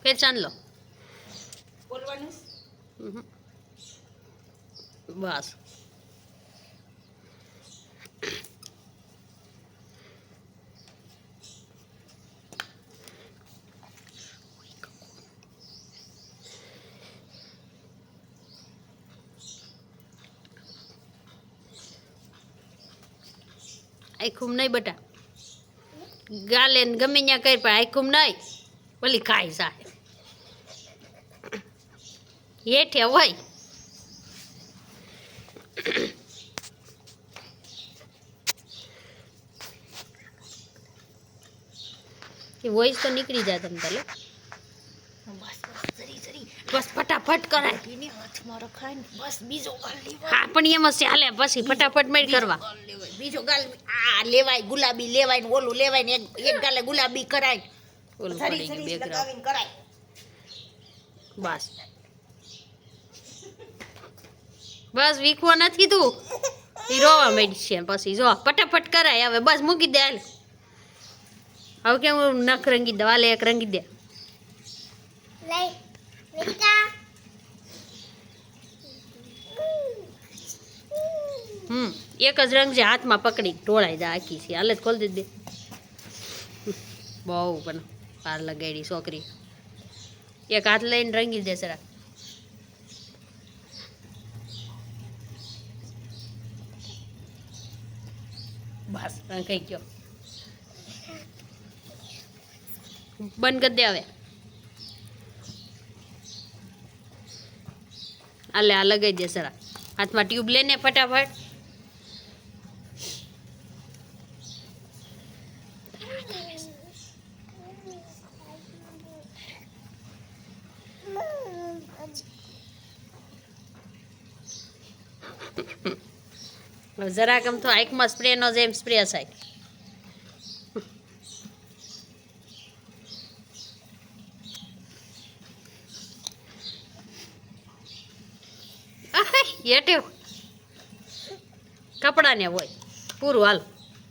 ફેર ચાંદ લો બોલવાનું બસ આખું નહીં બટા ગાલે ને ગમે ત્યાં કરી પણ આખું નહીં ઓલી ખાય સાહેબ હેઠે હોય એ વોઇસ તો નીકળી જાય તમ તાલે બસ જરી જરી બસ ફટાફટ કરાય એને હાથમાં રખાય ને બસ બીજો ગાલ લેવાય હા પણ એમાં ચાલે પછી ફટાફટ મેળ કરવા ગાલ લેવાય બીજો ગાલ આ લેવાય ગુલાબી લેવાય ને ઓલું લેવાય ને એક ગાલે ગુલાબી કરાય ઓલું જરી પડી ગયું જરી બેકગ્રાઉન્ડ લગાવીને કરાય બસ બસ વીખવો નથી તું એ રોવા માંડી છે પછી જો ફટાફટ કરાય હવે બસ મૂકી દે હાલ હવે કેમ નખ રંગી દે વાલે એક રંગી દે લઈ બેટા એક જ રંગ છે હાથમાં પકડી ઢોળાઈ જાય આખી છે હાલ જ ખોલી દે બહુ પણ પાર લગાડી છોકરી એક હાથ લઈને રંગી દે સરા બસ રંગાઈ ગયો બંધ કરી દે હવે હાલે આ લગાવી દે સરા હાથમાં ટ્યુબ લેને ફટાફટ જરાક આમ તો આંખમાં સ્પ્રે નો જેમ સ્પ્રે થાય હેઠે કપડાને હોય પૂરું હાલ